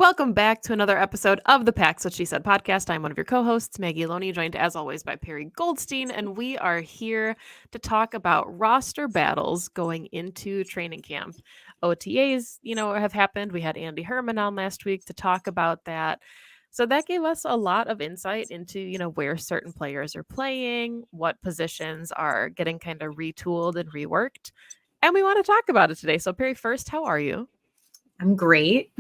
Welcome back to another episode of the Pax What She Said podcast. I'm one of your co-hosts, Maggie Loney, joined as always by Perry Goldstein, and we are here to talk about roster battles going into training camp. OTAs, have happened. We had Andy Herman on last week to talk about that. So that gave us a lot of insight into, where certain players are playing, what positions are getting kind of retooled and reworked. And we want to talk about it today. So Perry, first, how are you? I'm great.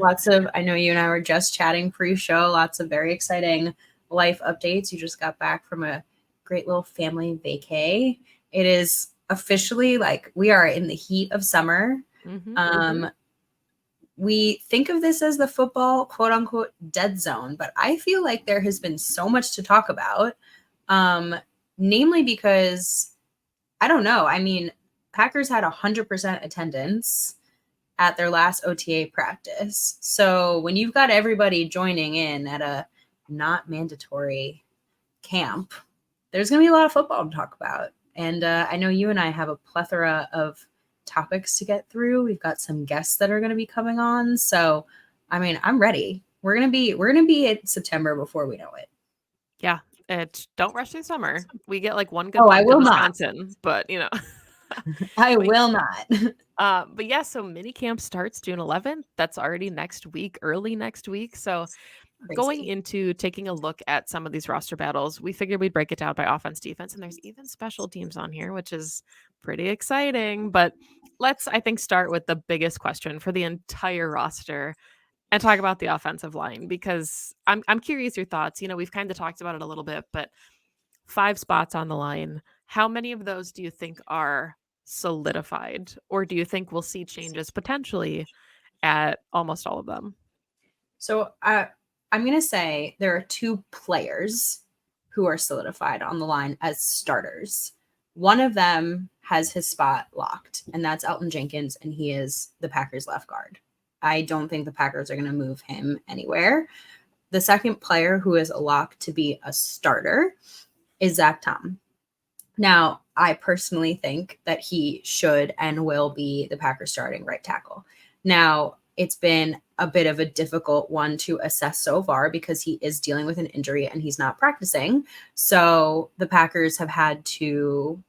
I know you and I were just chatting pre-show, lots of very exciting life updates. You just got back from a great little family vacay. It is officially we are in the heat of summer. We think of this as the football quote unquote dead zone, but I feel like there has been so much to talk about. Namely because I don't know. I mean, Packers had 100% attendance at their last OTA practice. So when you've got everybody joining in at a not mandatory camp, there's going to be a lot of football to talk about. And I know you and I have a plethora of topics to get through. We've got some guests that are going to be coming on. So, I mean, I'm ready. We're going to be in September before we know it. Yeah. Don't rush through summer. We get like one good month in Wisconsin, but I will not. But yeah, so mini camp starts June 11th. That's already next week, early next week. So going into taking a look at some of these roster battles, we figured we'd break it down by offense, defense, and there's even special teams on here, which is pretty exciting. But let's, I think, start with the biggest question for the entire roster and talk about the offensive line, because I'm curious your thoughts. We've kind of talked about it a little bit, but 5 spots on the line. How many of those do you think are solidified, or do you think we'll see changes potentially at almost all of them? So I'm going to say there are 2 players who are solidified on the line as starters. One of them has his spot locked, and that's Elgton Jenkins, and he is the Packers left guard. I don't think the Packers are going to move him anywhere. The second player who is locked to be a starter is Zach Tom. Now, I personally think that he should and will be the Packers starting right tackle. Now, it's been a bit of a difficult one to assess so far because he is dealing with an injury and he's not practicing. So the Packers have had to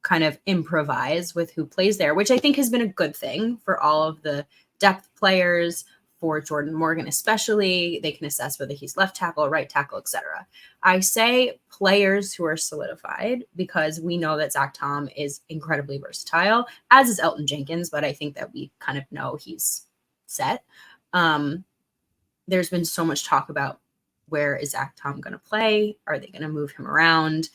kind of improvise with who plays there, which I think has been a good thing for all of the depth players. For Jordan Morgan especially, they can assess whether he's left tackle, right tackle, etc. I say players who are solidified because we know that Zach Tom is incredibly versatile, as is Elgton Jenkins, but I think that we kind of know he's set. There's been so much talk about where is Zach Tom going to play? Are they going to move him around?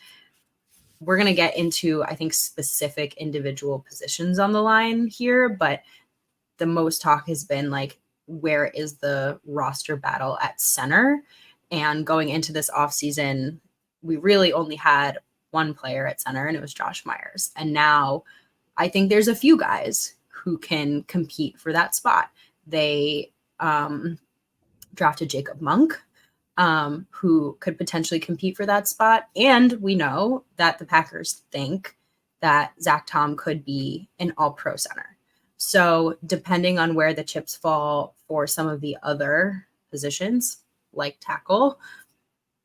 We're going to get into, I think, specific individual positions on the line here, but the most talk has been where is the roster battle at center? And going into this offseason, we really only had one player at center, and it was Josh Myers. And now I think there's a few guys who can compete for that spot. They drafted Jacob Monk, who could potentially compete for that spot. And we know that the Packers think that Zach Tom could be an all-pro center. So depending on where the chips fall for some of the other positions, like tackle,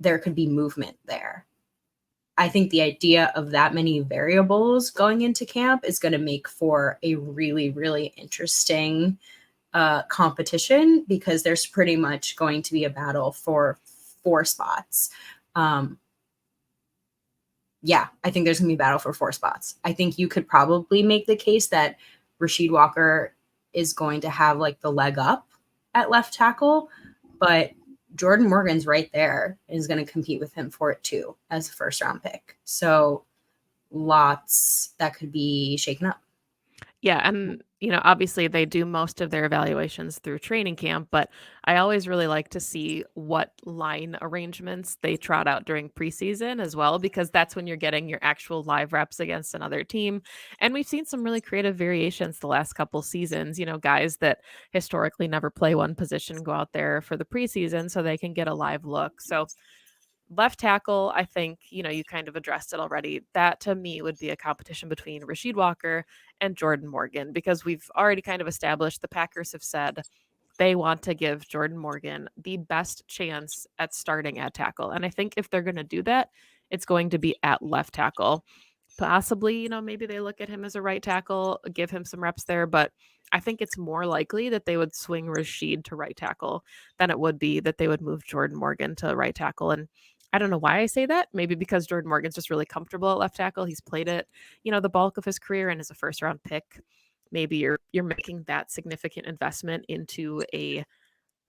there could be movement there. I think the idea of that many variables going into camp is going to make for a really, really interesting competition, because there's pretty much going to be a battle for 4 spots. I think there's going to be a battle for 4 spots. I think you could probably make the case that Rasheed Walker is going to have the leg up at left tackle, but Jordan Morgan's right there and is going to compete with him for it too as a first round pick. So lots that could be shaken up. Yeah, and obviously they do most of their evaluations through training camp, but I always really like to see what line arrangements they trot out during preseason as well, because that's when you're getting your actual live reps against another team. And we've seen some really creative variations the last couple seasons, guys that historically never play one position go out there for the preseason so they can get a live look. So left tackle, I think, you kind of addressed it already. That to me would be a competition between Rasheed Walker and Jordan Morgan, because we've already kind of established the Packers have said they want to give Jordan Morgan the best chance at starting at tackle. And I think if they're going to do that, it's going to be at left tackle. Possibly, maybe they look at him as a right tackle, give him some reps there, but I think it's more likely that they would swing Rashid to right tackle than it would be that they would move Jordan Morgan to right tackle. And I don't know why I say that. Maybe because Jordan Morgan's just really comfortable at left tackle. He's played it, the bulk of his career and is a first round pick. Maybe you're making that significant investment into a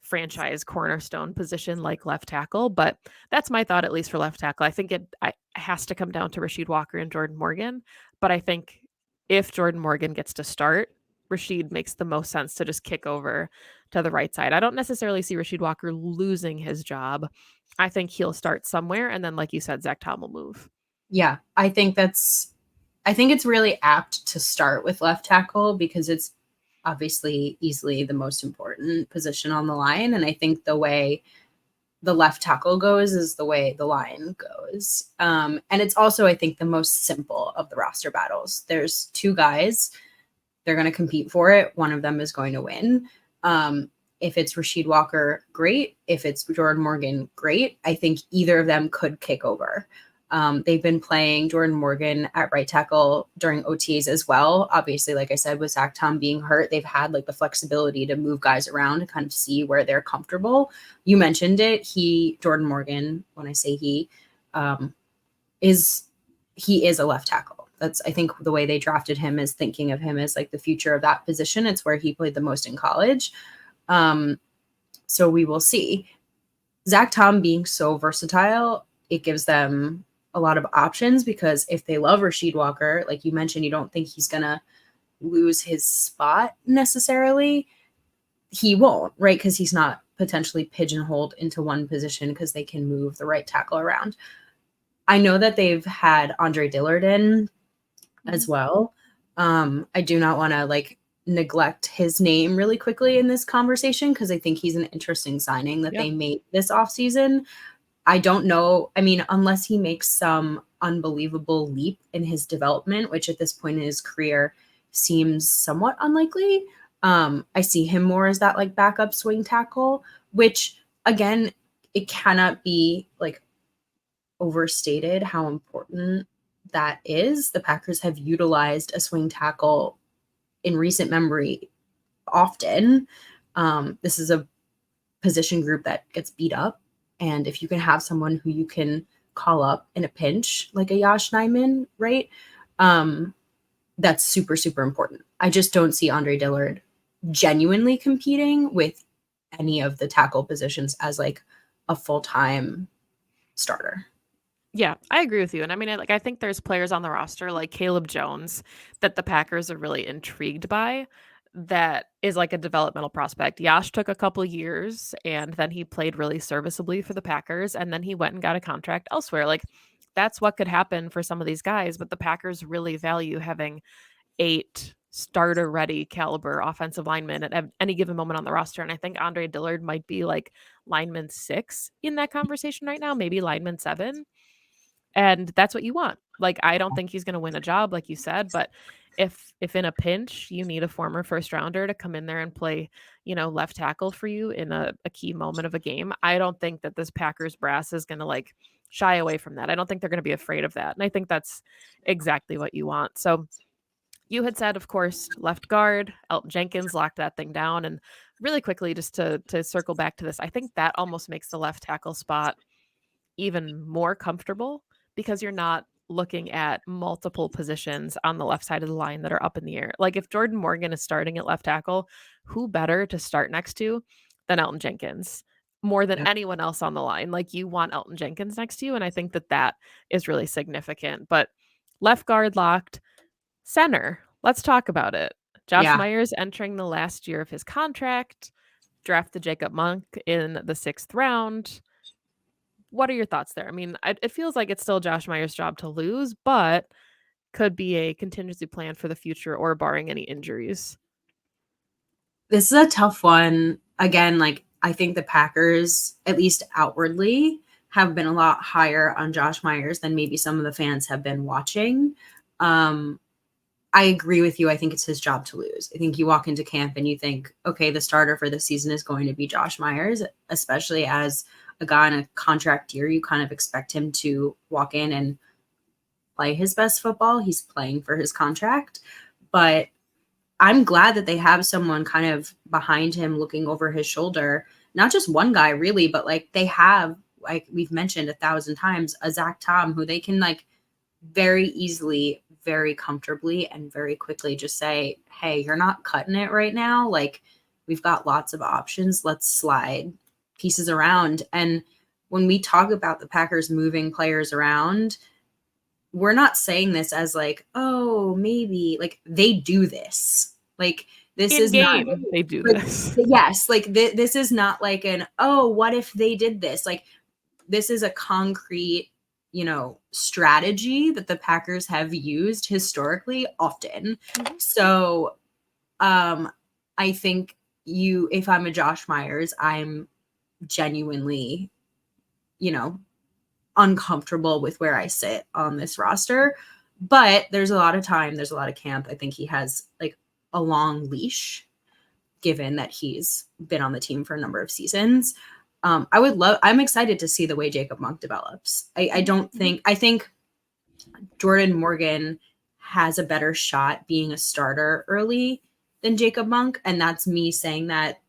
franchise cornerstone position like left tackle, but that's my thought, at least for left tackle. I think it has to come down to Rasheed Walker and Jordan Morgan, but I think if Jordan Morgan gets to start, Rasheed makes the most sense to just kick over to the right side. I don't necessarily see Rasheed Walker losing his job. I think he'll start somewhere, and then, like you said, Zach Tom will move. Yeah, I think it's really apt to start with left tackle because it's obviously easily the most important position on the line. And I think the way the left tackle goes is the way the line goes. And it's also, I think, the most simple of the roster battles. There's two guys. They're going to compete for it. One of them is going to win. If it's Rasheed Walker, great. If it's Jordan Morgan, great. I think either of them could kick over. They've been playing Jordan Morgan at right tackle during OTAs as well. Obviously, like I said, with Zach Tom being hurt, they've had like the flexibility to move guys around and kind of see where they're comfortable. You mentioned it. Jordan Morgan, when I say he is a left tackle. That's, I think, the way they drafted him is thinking of him as like the future of that position. It's where he played the most in college. So we will see. Zach Tom being so versatile, it gives them a lot of options, because if they love Rasheed Walker, like you mentioned, you don't think he's going to lose his spot necessarily. He won't, right? Because he's not potentially pigeonholed into one position because they can move the right tackle around. I know that they've had Andre Dillard in as well. I do not want to neglect his name really quickly in this conversation because I think he's an interesting signing that they made this offseason. I don't know. I mean, unless he makes some unbelievable leap in his development, which at this point in his career seems somewhat unlikely. I see him more as that backup swing tackle, which again, it cannot be overstated how important that is. The Packers have utilized a swing tackle in recent memory often. This is a position group that gets beat up. And if you can have someone who you can call up in a pinch, like a Yosh Nijman, right? That's super, super important. I just don't see Andre Dillard genuinely competing with any of the tackle positions as a full-time starter. Yeah, I agree with you. And I mean, I think there's players on the roster like Caleb Jones that the Packers are really intrigued by. That is like a developmental prospect. Yosh took a couple years and then he played really serviceably for the Packers, and then he went and got a contract elsewhere. That's what could happen for some of these guys, but the Packers really value having 8 starter ready caliber offensive linemen at any given moment on the roster. And I think Andre Dillard might be lineman 6 in that conversation right now, maybe lineman 7. And that's what you want. I don't think he's going to win a job, like you said, but if in a pinch you need a former first rounder to come in there and play, left tackle for you in a key moment of a game, I don't think that this Packers brass is going to shy away from that. I don't think they're going to be afraid of that. And I think that's exactly what you want. So you had said, of course, left guard, Elgton Jenkins locked that thing down. And really quickly, just to circle back to this, I think that almost makes the left tackle spot even more comfortable because you're not looking at multiple positions on the left side of the line that are up in the air. If Jordan Morgan is starting at left tackle, who better to start next to than Elgton Jenkins? More than anyone else on the line. You want Elgton Jenkins next to you, and I think that is really significant. But left guard locked. Center, let's talk about it. Josh Myers entering the last year of his contract, drafted Jacob Monk in the 6th round. What are your thoughts there? I mean, it feels like it's still Josh Myers' job to lose, but could be a contingency plan for the future or barring any injuries. This is a tough one. Again, I think the Packers, at least outwardly, have been a lot higher on Josh Myers than maybe some of the fans have been watching. I agree with you. I think it's his job to lose. I think you walk into camp and you think, okay, the starter for the season is going to be Josh Myers, especially as a guy on a contract year. You kind of expect him to walk in and play his best football. He's playing for his contract. But I'm glad that they have someone kind of behind him looking over his shoulder. Not just one guy, really, but like they have, like we've mentioned 1,000 times, a Zach Tom who they can like very easily, very comfortably, and very quickly just say, hey, you're not cutting it right now. Like, we've got lots of options. Let's slide pieces around. And when we talk about the Packers moving players around, we're not saying this as like, oh, maybe, like they do this. Like, this In is not game, they do like, this. yes, like this is not like an, oh, what if they did this? Like, this is a concrete, strategy that the Packers have used historically often. Mhm. So I think if I'm a Josh Myers, I'm genuinely, you know, uncomfortable with where I sit on this roster. But there's a lot of time, there's a lot of camp. I think he has like a long leash, given that he's been on the team for a number of seasons. I'm excited to see the way Jacob Monk develops. I think Jordan Morgan has a better shot being a starter early than Jacob Monk. And that's me saying that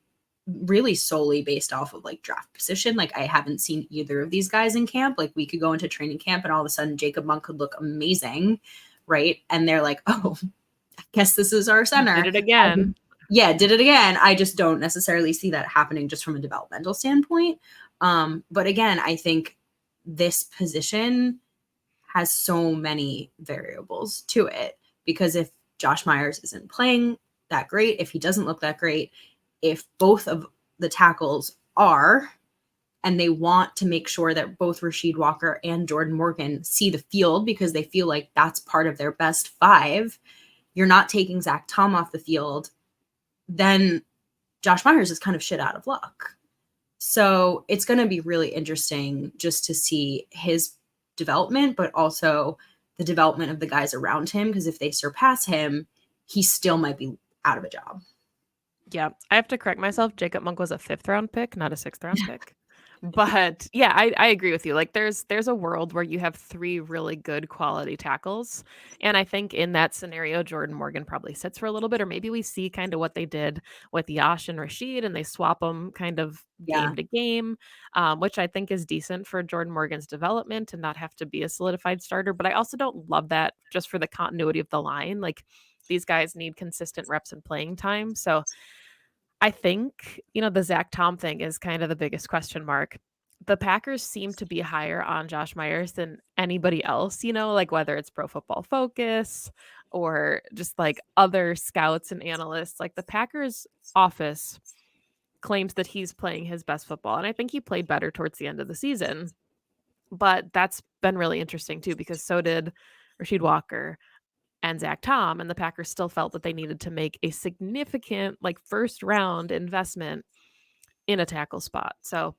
really solely based off of like draft position. Like, I haven't seen either of these guys in camp. Like, we could go into training camp and all of a sudden Jacob Monk could look amazing. Right. And they're like, oh, I guess this is our center. Did it again. Did it again. I just don't necessarily see that happening just from a developmental standpoint. But again, I think this position has so many variables to it, because if Josh Myers isn't playing that great, if he doesn't look that great, if both of the tackles are, and they want to make sure that both Rasheed Walker and Jordan Morgan see the field because they feel like that's part of their best five, you're not taking Zach Tom off the field, then Josh Myers is kind of shit out of luck. So it's going to be really interesting just to see his development, but also the development of the guys around him, because if they surpass him, he still might be out of a job. Yeah, I have to correct myself. Jacob Monk was a 5th round pick, not a 6th round pick. But yeah, I agree with you. Like, there's a world where you have 3 really good quality tackles. And I think in that scenario, Jordan Morgan probably sits for a little bit, or maybe we see kind of what they did with Yash and Rashid, and they swap them kind of game to game, which I think is decent for Jordan Morgan's development and not have to be a solidified starter. But I also don't love that just for the continuity of the line. Like, these guys need consistent reps and playing time. So I think, the Zach Tom thing is kind of the biggest question mark. The Packers seem to be higher on Josh Myers than anybody else, like whether it's Pro Football Focus or just like other scouts and analysts. Like, the Packers office claims that he's playing his best football. And I think he played better towards the end of the season. But that's been really interesting too, because so did Rasheed Walker and Zach Tom, and the Packers still felt that they needed to make a significant, like, first round investment in a tackle spot. So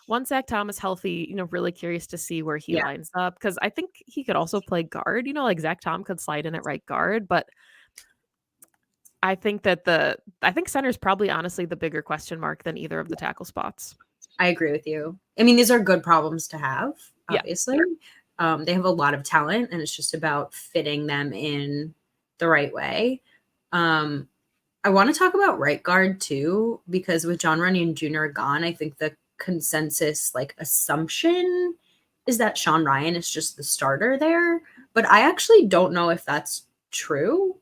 once Zach Tom is healthy, really curious to see where he lines up, because I think he could also play guard. Like Zach Tom could slide in at right guard, but I think center is probably honestly the bigger question mark than either of the tackle spots. I agree with you. I mean, these are good problems to have, obviously. Yeah. They have a lot of talent, and it's just about fitting them in the right way. I want to talk about right guard too, because with John Runyon Jr. gone, I think the consensus assumption is that Sean Rhyan is just the starter there. But I actually don't know if that's true.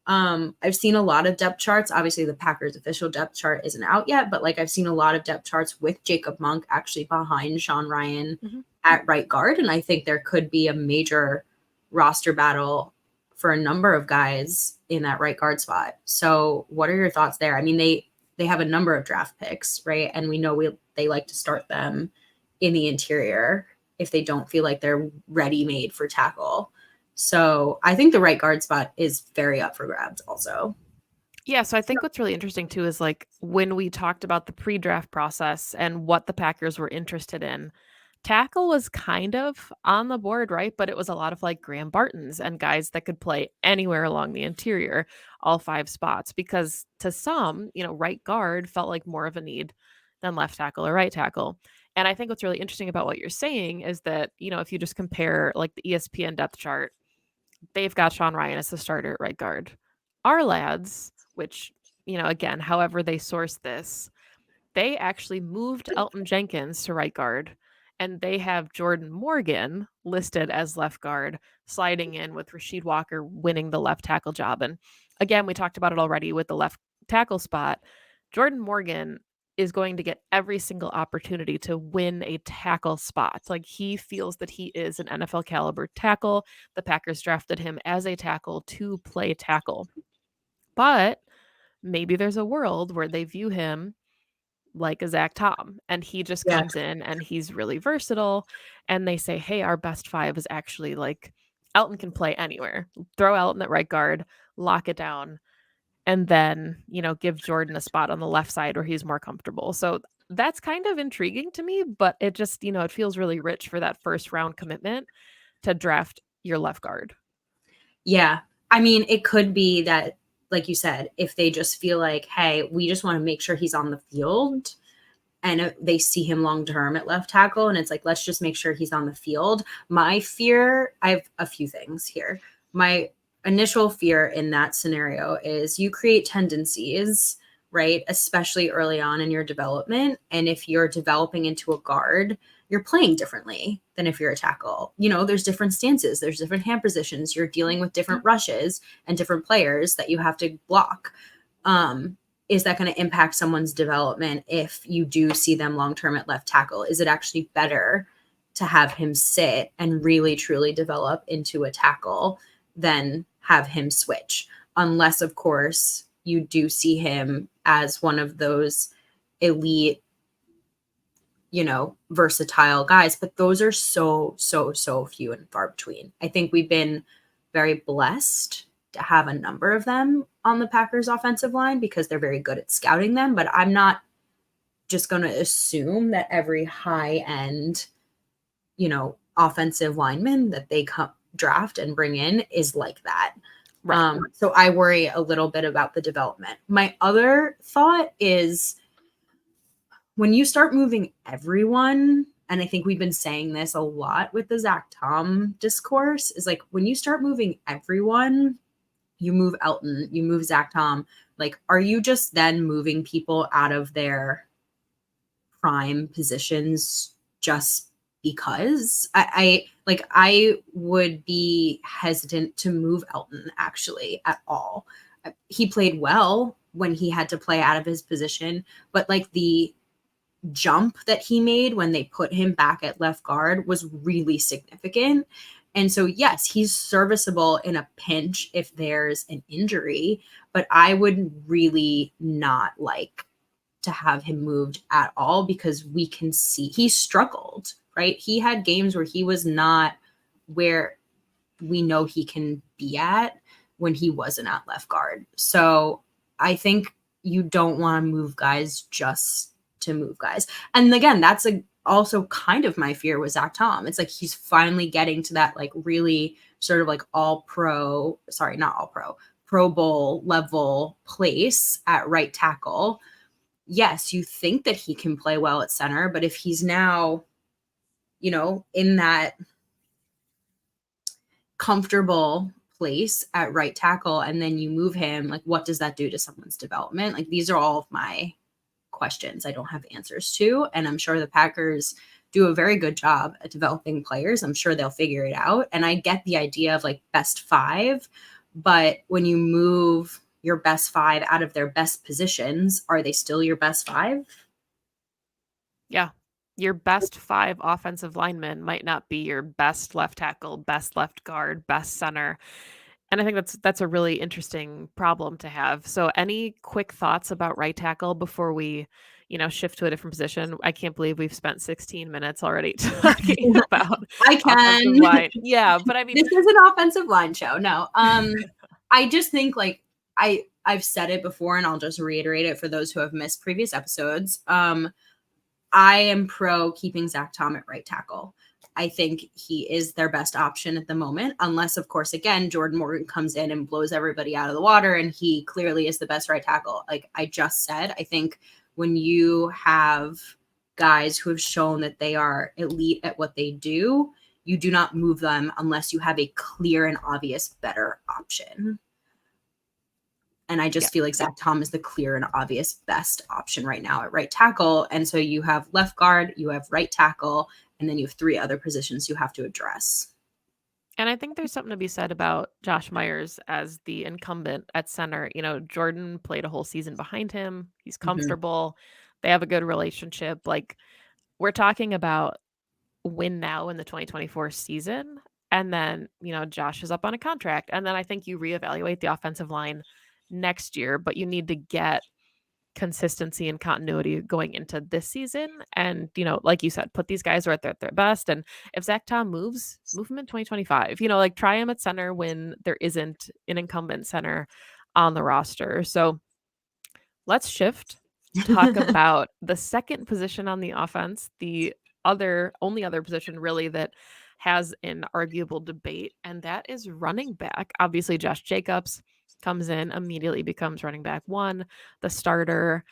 I've seen a lot of depth charts. Obviously, the Packers official depth chart isn't out yet, but I've seen a lot of depth charts with Jacob Monk actually behind Sean Rhyan at right guard. And I think there could be a major roster battle for a number of guys in that right guard spot. So what are your thoughts there? I mean, they have a number of draft picks, right? And we know they like to start them in the interior if they don't feel like they're ready-made for tackle. So I think the right guard spot is very up for grabs also. Yeah, so I think what's really interesting too is when we talked about the pre-draft process and what the Packers were interested in, Tackle was kind of on the board, right? But it was a lot of like Graham Bartons and guys that could play anywhere along the interior, all 5 spots, because to some, right guard felt like more of a need than left tackle or right tackle. And I think what's really interesting about what you're saying is that, if you just compare like the ESPN depth chart, they've got Sean Ryan as the starter at right guard. Our lads, which, again, however they source this, they actually moved Elton Jenkins to right guard, and they have Jordan Morgan listed as left guard, sliding in with Rasheed Walker winning the left tackle job. And again, we talked about it already with the left tackle spot. Jordan Morgan is going to get every single opportunity to win a tackle spot. Like, he feels that he is an NFL caliber tackle. The Packers drafted him as a tackle to play tackle. But maybe there's a world where they view him like a Zach Tom, and he just Yeah. comes in and he's really versatile, and they say, hey, our best 5 is actually like Elton can play anywhere. Throw Elton at right guard, lock it down, and then, give Jordan a spot on the left side where he's more comfortable. So that's kind of intriguing to me, but it just, it feels really rich for that first round commitment to draft your left guard. Yeah. I mean, it could be that, like you said, if they just feel like, hey, we just want to make sure he's on the field, and they see him long term at left tackle, and it's like, let's just make sure he's on the field. My fear, I have a few things here. My initial fear in that scenario is you create tendencies, right? Especially early on in your development. And if you're developing into a guard, you're playing differently than if you're a tackle. There's different stances, there's different hand positions, you're dealing with different rushes and different players that you have to block. Is that going to impact someone's development if you do see them long-term at left tackle? Is it actually better to have him sit and really truly develop into a tackle than have him switch? Unless, of course, you do see him as one of those elite, versatile guys, but those are so few and far between. I think we've been very blessed to have a number of them on the Packers offensive line because they're very good at scouting them, but I'm not just going to assume that every high end, offensive lineman that they draft and bring in is like that. Right. So I worry a little bit about the development. My other thought is when you start moving everyone, and I think we've been saying this a lot with the Zach Tom discourse, is like when you start moving everyone, you move Elton, you move Zach Tom, like, are you just then moving people out of their prime positions just because? I would be hesitant to move Elton actually at all. He played well when he had to play out of his position, but like the jump that he made when they put him back at left guard was really significant. And so, yes, he's serviceable in a pinch if there's an injury, but I would really not like to have him moved at all because we can see he struggled, right? He had games where he was not where we know he can be at when he wasn't at left guard. So I think you don't want to move guys just to move guys. And again, that's also kind of my fear with Zach Tom. It's like he's finally getting to that like really sort of like Pro Bowl level place at right tackle. Yes, you think that he can play well at center, but if he's now, in that comfortable place at right tackle and then you move him, like what does that do to someone's development? Like these are all of my questions I don't have answers to. And I'm sure the Packers do a very good job at developing players. I'm sure they'll figure it out. And I get the idea of like best 5, but when you move your best 5 out of their best positions, are they still your best 5? Yeah. Your best 5 offensive linemen might not be your best left tackle, best left guard, best center. And I think that's a really interesting problem to have. So any quick thoughts about right tackle before we, shift to a different position? I can't believe we've spent 16 minutes already talking about I can. offensive line. Yeah, but I mean, this is an offensive line show. No. I just think like I've said it before and I'll just reiterate it for those who have missed previous episodes. I am pro keeping Zach Tom at right tackle. I think he is their best option at the moment, unless, of course, again, Jordan Morgan comes in and blows everybody out of the water, and he clearly is the best right tackle. Like I just said, I think when you have guys who have shown that they are elite at what they do, you do not move them unless you have a clear and obvious better option. And I just feel like Zach Tom is the clear and obvious best option right now at right tackle. And so you have left guard, you have right tackle, and then you have 3 other positions you have to address. And I think there's something to be said about Josh Myers as the incumbent at center. You know, Jordan played a whole season behind him. He's comfortable. They have a good relationship. Like, we're talking about win now in the 2024 season. And then, you know, Josh is up on a contract. And then I think you reevaluate the offensive line next year, but you need to get consistency and continuity going into this season. And, you know, like you said, put these guys right there at their best. And if Zach Tom moves, move him in 2025. You know, like try him at center when there isn't an incumbent center on the roster. So let's shift, talk about the second position on the offense, the only other position really that has an arguable debate, and that is running back. Obviously, Josh Jacobs comes in, immediately becomes running back one, the starter.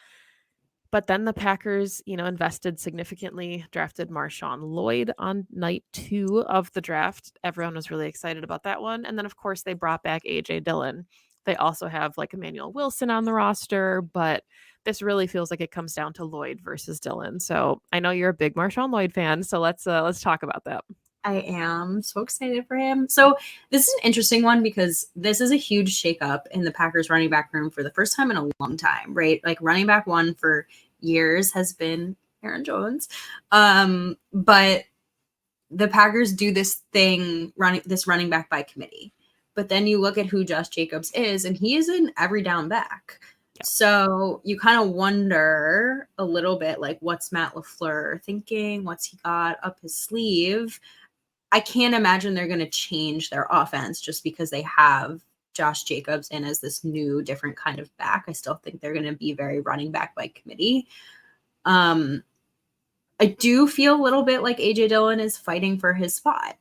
But then the Packers, you know, invested significantly, drafted Marshawn Lloyd on night 2 of the draft. Everyone was really excited about that one. And then, of course, they brought back AJ Dillon. They also have like Emmanuel Wilson on the roster, but this really feels like it comes down to Lloyd versus Dillon. So I know you're a big Marshawn Lloyd fan, so let's talk about that. I am so excited for him. So this is an interesting one because this is a huge shakeup in the Packers running back room for the first time in a long time, right? Like running back one for years has been Aaron Jones. But the Packers do this thing running back by committee. But then you look at who Josh Jacobs is, and he is an every down back. Yep. So you kind of wonder a little bit like, what's Matt LaFleur thinking? What's he got up his sleeve? I can't imagine they're going to change their offense just because they have Josh Jacobs in as this new, different kind of back. I still think they're going to be very running back by committee. I do feel a little bit like AJ Dillon is fighting for his spot.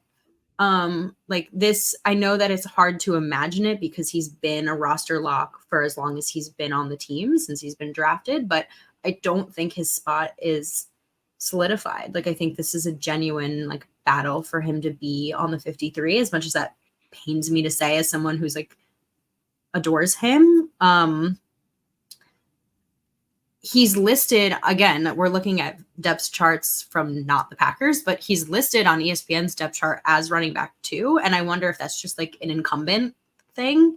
Like this, I know that it's hard to imagine it because he's been a roster lock for as long as he's been on the team since he's been drafted, but I don't think his spot is solidified. Like I think this is a genuine like battle for him to be on the 53, as much as that pains me to say as someone who's like adores him. He's listed again that we're looking at depth charts from not the Packers, but he's listed on ESPN's depth chart as running back 2. And I wonder if that's just like an incumbent thing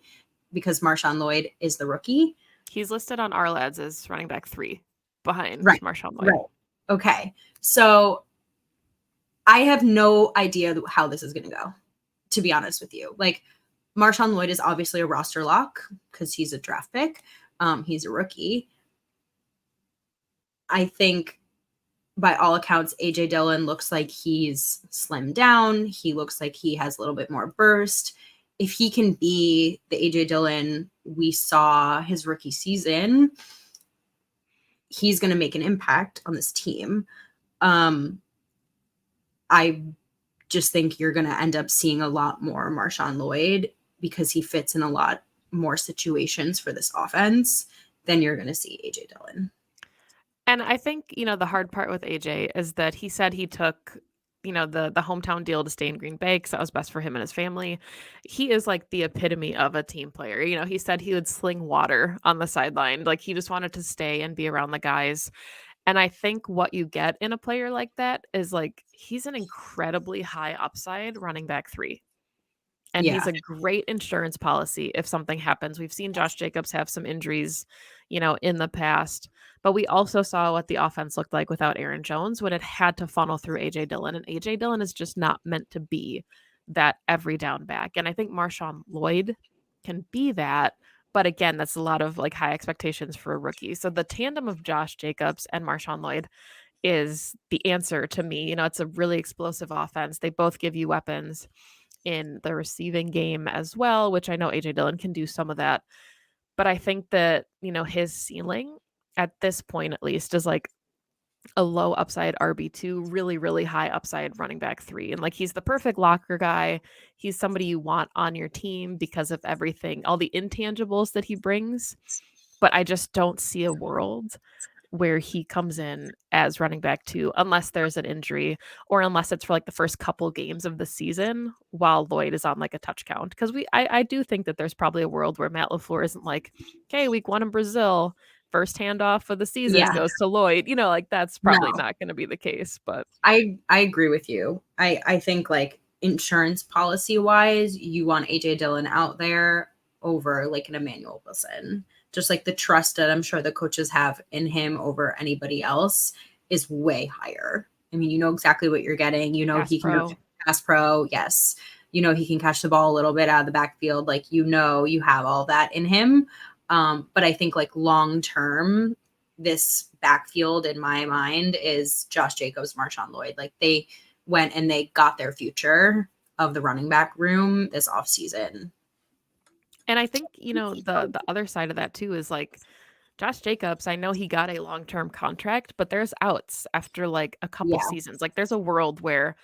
because Marshawn Lloyd is the rookie. He's listed on our lads as running back 3 behind Marshawn Lloyd. Right. Okay. So I have no idea how this is going to go, to be honest with you. Like Marshawn Lloyd is obviously a roster lock because he's a draft pick. He's a rookie. I think by all accounts, AJ Dillon looks like he's slimmed down. He looks like he has a little bit more burst. If he can be the AJ Dillon we saw his rookie season, he's going to make an impact on this team. I just think you're going to end up seeing a lot more Marshawn Lloyd because he fits in a lot more situations for this offense than you're going to see AJ Dillon. And I think, you know, the hard part with AJ is that he said he took, you know, the hometown deal to stay in Green Bay because that was best for him and his family. He is like the epitome of a team player. You know, he said he would sling water on the sideline. Like he just wanted to stay and be around the guys. And I think what you get in a player like that is like he's an incredibly high upside running back 3. And he's a great insurance policy if something happens. We've seen Josh Jacobs have some injuries, you know, in the past, but we also saw what the offense looked like without Aaron Jones when it had to funnel through AJ Dillon. And AJ Dillon is just not meant to be that every down back. And I think Marshawn Lloyd can be that. But again, that's a lot of like high expectations for a rookie. So the tandem of Josh Jacobs and Marshawn Lloyd is the answer to me. You know, it's a really explosive offense. They both give you weapons in the receiving game as well, which I know AJ Dillon can do some of that. But I think that, you know, his ceiling at this point, at least, is like a low upside RB2, really, really high upside running back 3. And like he's the perfect locker guy. He's somebody you want on your team because of everything, all the intangibles that he brings. But I just don't see a world where he comes in as running back 2 unless there's an injury or unless it's for like the first couple games of the season while Lloyd is on like a touch count. Because I do think that there's probably a world where Matt LaFleur isn't like, okay, week 1 in Brazil, first handoff of the season Yeah. goes to Lloyd. Like that's probably No. not going to be the case. But I agree with you. I think like insurance policy wise, you want AJ Dillon out there over like an Emmanuel Wilson. Just like the trust that I'm sure the coaches have in him over anybody else is way higher. I mean, you know exactly what you're getting. You know Pass he can pro. pass pro, yes. You know he can catch the ball a little bit out of the backfield. Like you have all that in him. But I think like long term, this backfield in my mind is Josh Jacobs, Marshawn Lloyd. Like they went and they got their future of the running back room this offseason. And I think, the other side of that too is like Josh Jacobs, I know he got a long-term contract, but there's outs after like a couple Yeah. seasons. Like there's a world where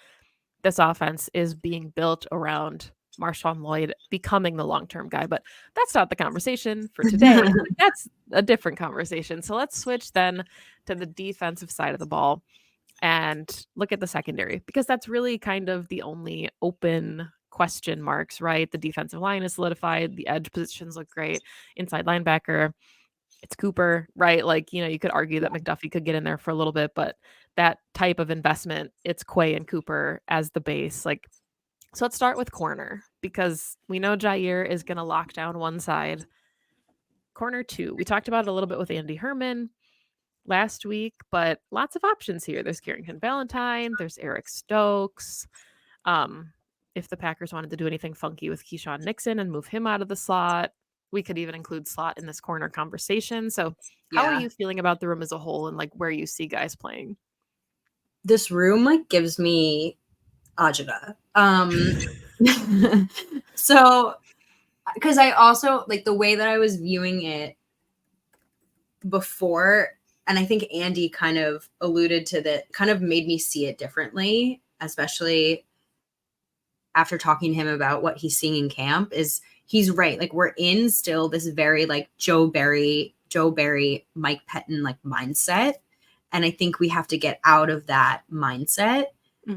this offense is being built around Marshawn Lloyd becoming the long-term guy, but that's not the conversation for today. That's a different conversation. So let's switch then to the defensive side of the ball and look at the secondary because that's really kind of the only open question marks, right? The defensive line is solidified, the edge positions look great, inside linebacker, it's Cooper, right? Like, you could argue that McDuffie could get in there for a little bit, but that type of investment, it's Quay and Cooper as the base. Like, so let's start with corner because we know Jair is going to lock down one side. Corner 2, we talked about it a little bit with Andy Herman last week, but lots of options here. There's Carrington Valentine, there's Eric Stokes. If the Packers wanted to do anything funky with Keyshawn Nixon and move him out of the slot, we could even include slot in this corner conversation. So how are you feeling about the room as a whole and like where you see guys playing? This room like gives me agita. So because I also like the way that I was viewing it before, and I think Andy kind of alluded to that, kind of made me see it differently, especially after talking to him about what he's seeing in camp, is he's right. Like we're in still this very like Joe Barry, Mike Pettin like mindset. And I think we have to get out of that mindset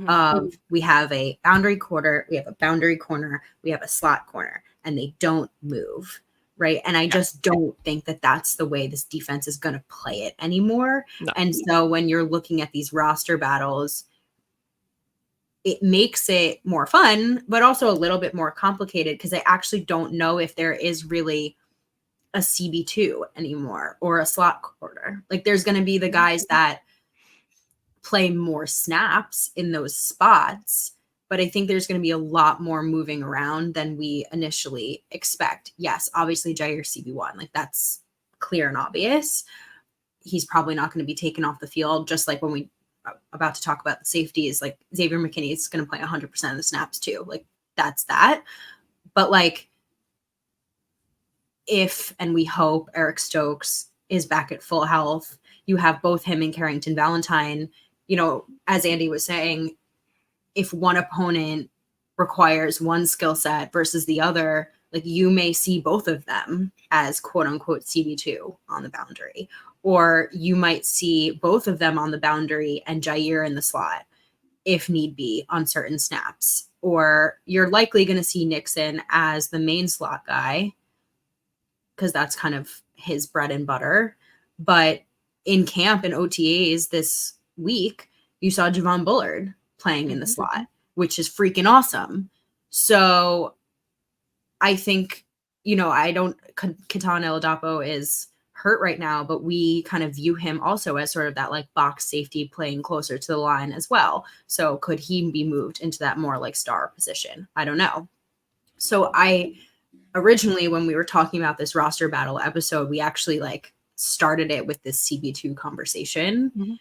of we have a boundary corner, we have a slot corner, and they don't move. Right. And I just don't think that that's the way this defense is going to play it anymore. No. And so when you're looking at these roster battles, it makes it more fun, but also a little bit more complicated because I actually don't know if there is really a CB2 anymore or a slot corner. Like there's going to be the guys that play more snaps in those spots, but I think there's going to be a lot more moving around than we initially expect. Yes, obviously Jair CB1, like that's clear and obvious. He's probably not going to be taken off the field, just like when we about to talk about the safeties, like Xavier McKinney is going to play 100% of the snaps too. Like that's that. But like if, and we hope Eric Stokes is back at full health, you have both him and Carrington Valentine, as Andy was saying, if one opponent requires one skill set versus the other, like you may see both of them as quote unquote CB2 on the boundary, or you might see both of them on the boundary and Jair in the slot if need be on certain snaps, or you're likely going to see Nixon as the main slot guy because that's kind of his bread and butter. But in camp and OTAs this week, you saw Javon Bullard playing in the slot, which is freaking awesome. So I think, Ketan Oladapo is hurt right now, but we kind of view him also as sort of that like box safety playing closer to the line as well. So could he be moved into that more like star position? I don't know. So originally, when we were talking about this roster battle episode, we actually like started it with this CB2 conversation. Mm-hmm.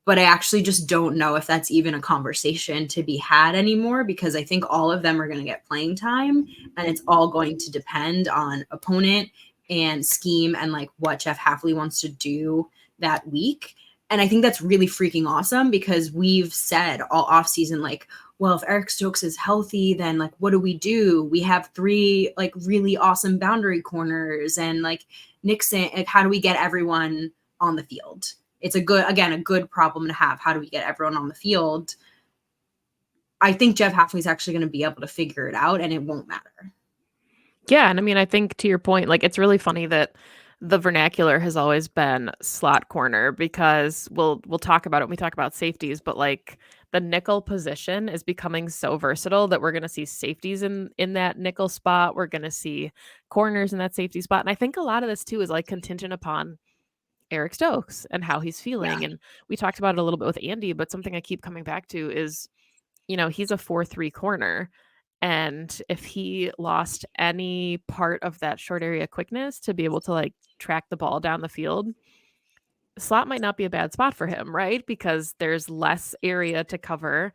But I actually just don't know if that's even a conversation to be had anymore, because I think all of them are going to get playing time, and it's all going to depend on opponent and scheme and like what Jeff Hafley wants to do that week. And I think that's really freaking awesome because we've said all offseason, like, well, if Eric Stokes is healthy, then like, what do? We have 3 like really awesome boundary corners, and like Nixon, like, how do we get everyone on the field? It's a good problem to have. How do we get everyone on the field? I think Jeff Hafley's actually going to be able to figure it out, and it won't matter. Yeah, and I mean, I think to your point, like it's really funny that the vernacular has always been slot corner because we'll talk about it when we talk about safeties, but like the nickel position is becoming so versatile that we're going to see safeties in that nickel spot. We're going to see corners in that safety spot, and I think a lot of this too is like contingent upon Eric Stokes and how he's Yeah. feeling. And we talked about it a little bit with Andy, but something I keep coming back to is, he's a 4-3 corner. And if he lost any part of that short area quickness to be able to like track the ball down the field, slot might not be a bad spot for him, right? Because there's less area to cover.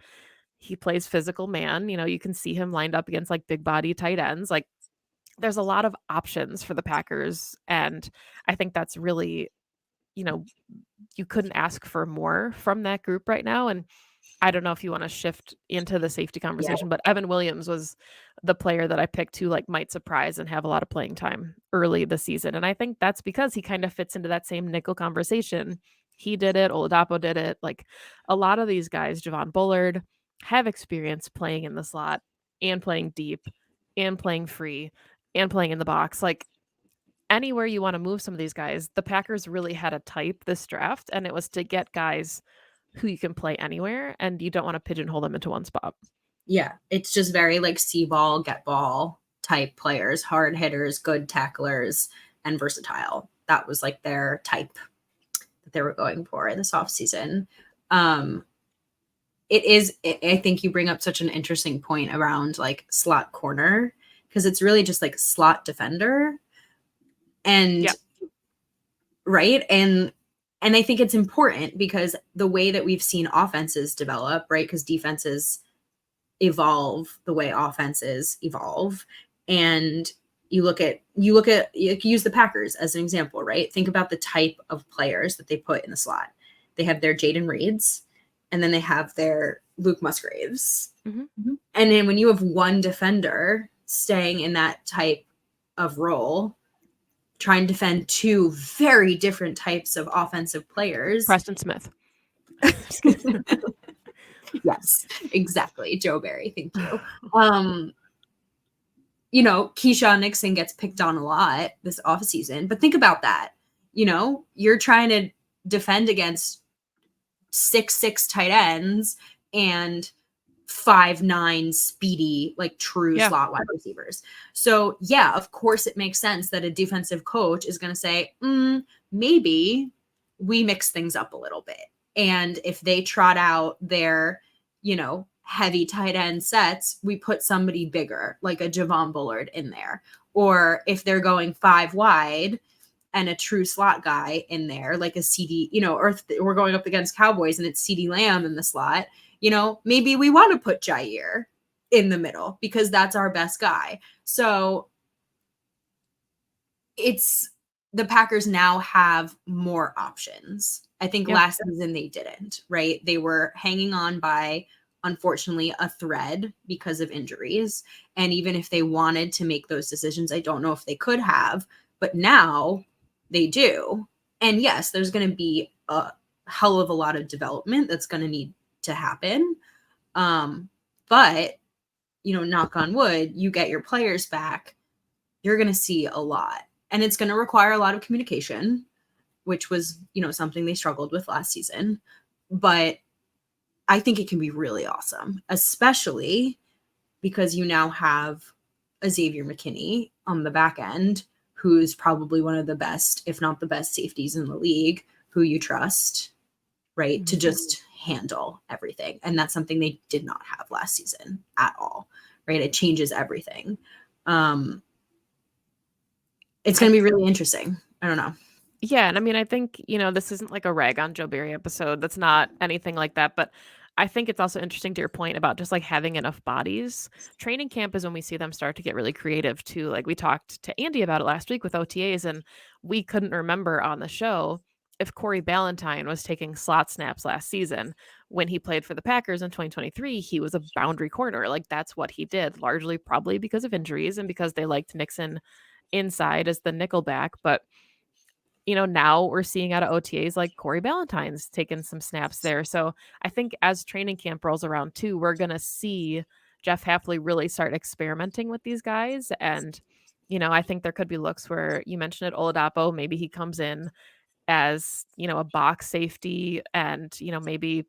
He plays physical man. You can see him lined up against like big body tight ends. Like there's a lot of options for the Packers. And I think that's really, you couldn't ask for more from that group right now. And I don't know if you want to shift into the safety Yeah. conversation, but Evan Williams was the player that I picked who like might surprise and have a lot of playing time early this season. And I think that's because he kind of fits into that same nickel conversation. He did it, Oladapo did it. Like a lot of these guys, Javon Bullard, have experience playing in the slot and playing deep and playing free and playing in the box. Like anywhere you want to move some of these guys, the Packers really had a type this draft, and it was to get guys who you can play anywhere and you don't want to pigeonhole them into one spot. Yeah. It's just very like see ball, get ball type players, hard hitters, good tacklers, and versatile. That was like their type that they were going for in this offseason. I think you bring up such an interesting point around like slot corner, because it's really just like slot defender. And right. And I think it's important because the way that we've seen offenses develop, right? Because defenses evolve the way offenses evolve. And you use the Packers as an example, right? Think about the type of players that they put in the slot. They have their Jaden Reeds, and then they have their Luke Musgraves. Mm-hmm. And then when you have one defender staying in that type of role, trying to defend 2 very different types of offensive players. Preston Smith. Yes, exactly. Joe Barry. Thank you. Keyshawn Nixon gets picked on a lot this offseason, but think about that. You're trying to defend against 6'6" tight ends and 5'9" speedy, like true slot wide receivers. So yeah, of course it makes sense that a defensive coach is going to say, maybe we mix things up a little bit. And if they trot out their, heavy tight end sets, we put somebody bigger, like a Javon Bullard in there. Or if they're going 5 wide and a true slot guy in there, like a CD, or if we're going up against Cowboys and it's CeeDee Lamb in the slot, maybe we want to put Jair in the middle because that's our best guy. So the Packers now have more options. I think last season they didn't, right? They were hanging on by, unfortunately, a thread because of injuries. And even if they wanted to make those decisions, I don't know if they could have, but now they do. And yes, there's going to be a hell of a lot of development that's going to need to happen. But, knock on wood, you get your players back, you're going to see a lot. And it's going to require a lot of communication, which was, something they struggled with last season. But I think it can be really awesome, especially because you now have a Xavier McKinney on the back end, who's probably one of the best, if not the best safeties in the league, who you trust, right, to just handle everything. And that's something they did not have last season at all, right? It changes everything. It's going to be really interesting. I don't know. Yeah. And I mean, I think, this isn't like a rag on Joe Barry episode. That's not anything like that. But I think it's also interesting to your point about just like having enough bodies. Training camp is when we see them start to get really creative too. Like we talked to Andy about it last week with OTAs, and we couldn't remember on the show if Corey Ballantyne was taking slot snaps last season, when he played for the Packers in 2023, he was a boundary corner. Like that's what he did, largely probably because of injuries and because they liked Nixon inside as the nickel back. But now we're seeing out of OTAs like Corey Ballantyne's taking some snaps there. So I think as training camp rolls around too, we're gonna see Jeff Hafley really start experimenting with these guys. And I think there could be looks where you mentioned it, Oladapo, maybe he comes in as a box safety, and maybe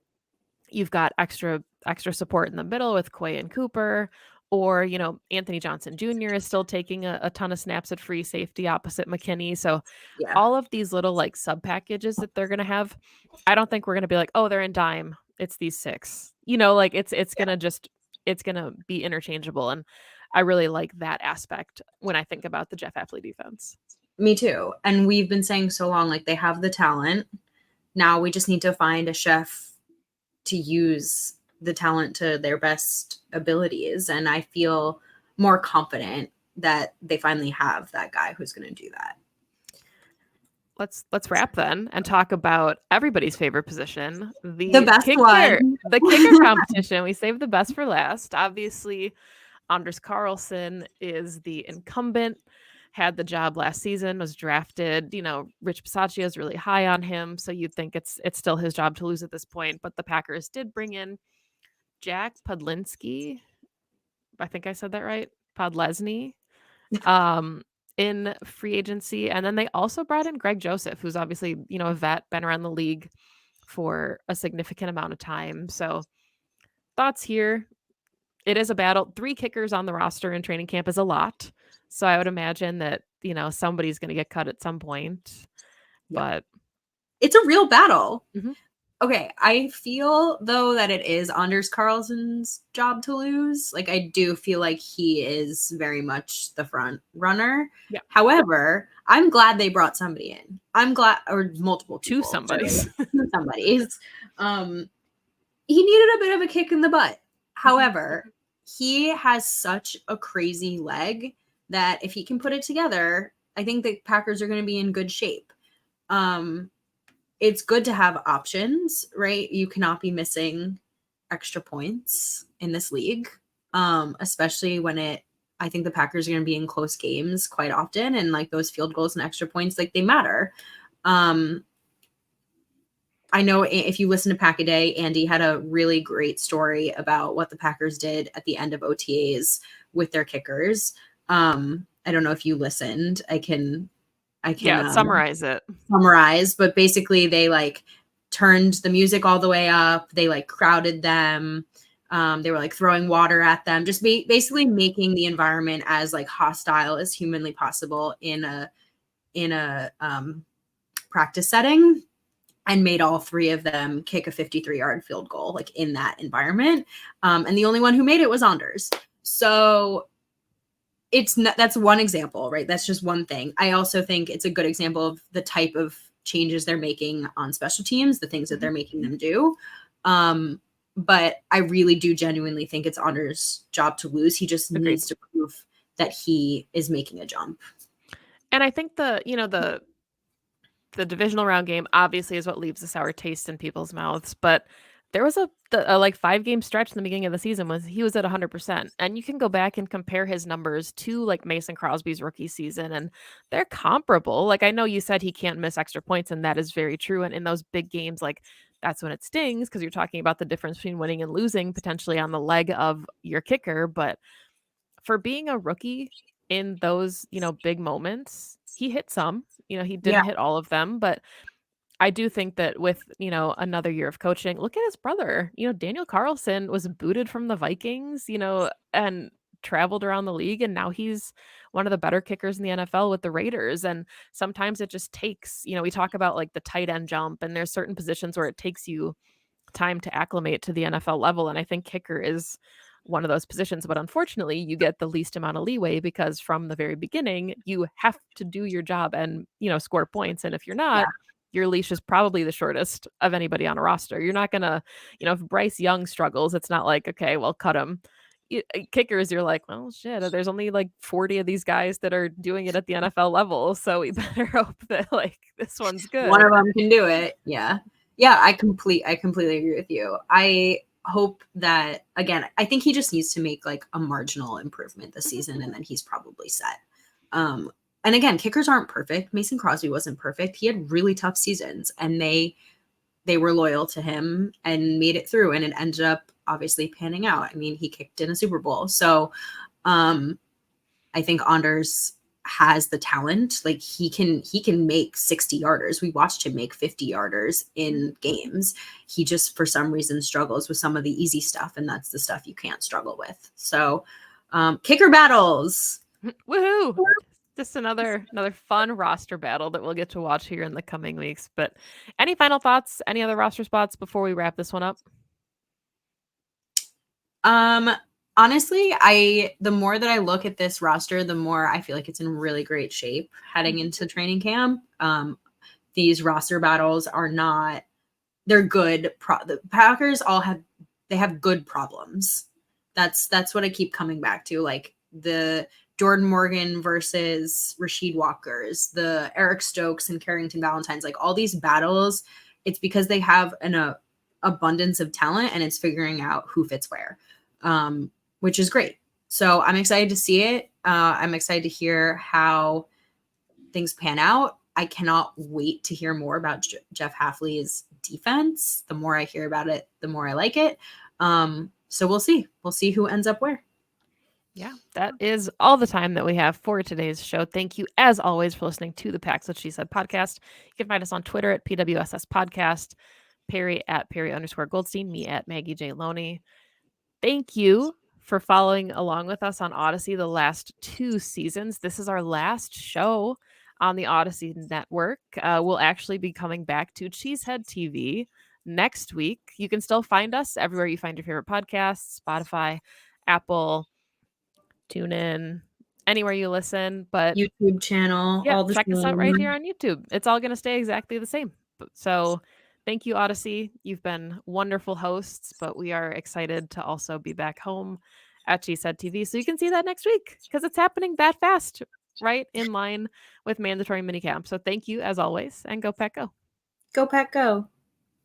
you've got extra support in the middle with Quay and Cooper, or Anthony Johnson Jr. is still taking a ton of snaps at free safety opposite McKinney. So Yeah. all of these little like sub packages that they're gonna have, I don't think we're gonna be like, oh, they're in dime, it's these six. Like it's gonna be interchangeable. And I really like that aspect when I think about the Jeff Hafley defense. Me too. And we've been saying so long, like they have the talent. Now we just need to find a chef to use the talent to their best abilities. And I feel more confident that they finally have that guy who's going to do that. Let's wrap then and talk about everybody's favorite position, the best kicker, one. the kicker competition. We saved the best for last. Obviously, Anders Carlson is the incumbent, had the job last season, was drafted. Rich Bisaccia is really high on him, so you'd think it's still his job to lose at this point. But the Packers did bring in Jack Podlinski. I think I said that right. Podlesny. In free agency. And then they also brought in Greg Joseph, who's obviously, a vet, been around the league for a significant amount of time. So thoughts here. It is a battle. 3 kickers on the roster in training camp is a lot. So I would imagine that, somebody's going to get cut at some point. Yeah. But it's a real battle. Mm-hmm. Okay, I feel though that it is Anders Carlson's job to lose. Like I do feel like he is very much the front runner. Yeah. However, I'm glad they brought somebody in. I'm glad, or multiple people. Two somebodies. Somebody's. He needed a bit of a kick in the butt. However, he has such a crazy leg that if he can put it together, I think the Packers are going to be in good shape. It's good to have options, right? You cannot be missing extra points in this league, especially when I think the Packers are going to be in close games quite often, and like those field goals and extra points, like they matter. I know if you listen to Pack a Day, Andy had a really great story about what the Packers did at the end of OTAs with their kickers. I don't know if you listened. I can summarize it. But basically they like turned the music all the way up. They like crowded them. They were like throwing water at them, just basically making the environment as like hostile as humanly possible in a practice setting, and made all 3 of them kick a 53-yard field goal like in that environment. And the only one who made it was Anders. So that's one example, right? That's just one thing. I also think it's a good example of the type of changes they're making on special teams, the things that they're making them do. But I really do genuinely think it's Anders' job to lose. He just needs to prove that he is making a jump. And I think the divisional round game obviously is what leaves a sour taste in people's mouths, but there was a like 5-game stretch in the beginning of the season was he was at 100%, and you can go back and compare his numbers to like Mason Crosby's rookie season, and they're comparable. Like I know you said he can't miss extra points, and that is very true. And in those big games, like that's when it stings because you're talking about the difference between winning and losing potentially on the leg of your kicker. But for being a rookie in those big moments, he hit some. He didn't hit all of them, but I do think that with, another year of coaching, look at his brother. Daniel Carlson was booted from the Vikings, and traveled around the league, and now he's one of the better kickers in the NFL with the Raiders. And sometimes it just takes, we talk about like the tight end jump, and there's certain positions where it takes you time to acclimate to the NFL level. And I think kicker is one of those positions, but unfortunately you get the least amount of leeway because from the very beginning, you have to do your job and, score points. And if you're not, your leash is probably the shortest of anybody on a roster. You're not going to, if Bryce Young struggles, it's not like, okay, well, cut him. kickers, you're like, well, shit. There's only like 40 of these guys that are doing it at the NFL level, so we better hope that like this one's good. One of them can do it. Yeah, I completely agree with you. I hope that, again, I think he just needs to make like a marginal improvement this season, and then he's probably set. And again, kickers aren't perfect. Mason Crosby wasn't perfect. He had really tough seasons, and they were loyal to him and made it through, and it ended up obviously panning out. I mean, he kicked in a Super Bowl. So I think Anders has the talent. Like he can make 60 yarders. We watched him make 50 yarders in games. He just for some reason struggles with some of the easy stuff, and that's the stuff you can't struggle with. So kicker battles. Woohoo! Just another fun roster battle that we'll get to watch here in the coming weeks. But any final thoughts? Any other roster spots before we wrap this one up? Honestly, the more that I look at this roster, the more I feel like it's in really great shape heading into training camp. These roster battles are not, they're good. The Packers they have good problems. That's what I keep coming back to. Like the Jordan Morgan versus Rasheed Walkers, the Eric Stokes and Carrington Valentines, like all these battles, it's because they have an abundance of talent, and it's figuring out who fits where, which is great. So I'm excited to see it. I'm excited to hear how things pan out. I cannot wait to hear more about Jeff Hafley's defense. The more I hear about it, the more I like it. So we'll see. We'll see who ends up where. Yeah, that is all the time that we have for today's show. Thank you, as always, for listening to the Packs What She Said podcast. You can find us on Twitter at PWSS Podcast, Perry at Perry_Goldstein, me at Maggie J. Loney. Thank you for following along with us on Odyssey the last 2 seasons. This is our last show on the Odyssey Network. We'll actually be coming back to Cheesehead TV next week. You can still find us everywhere you find your favorite podcasts, Spotify, Apple, TuneIn, anywhere you listen. But YouTube channel, yeah, all the check us out same. right here on YouTube. It's all going to stay exactly the same. So thank you, Odyssey. You've been wonderful hosts, but we are excited to also be back home at Cheesehead TV. So you can see that next week because it's happening that fast, right in line with mandatory minicamp. So thank you as always, and go Pack Go. Go Pack Go.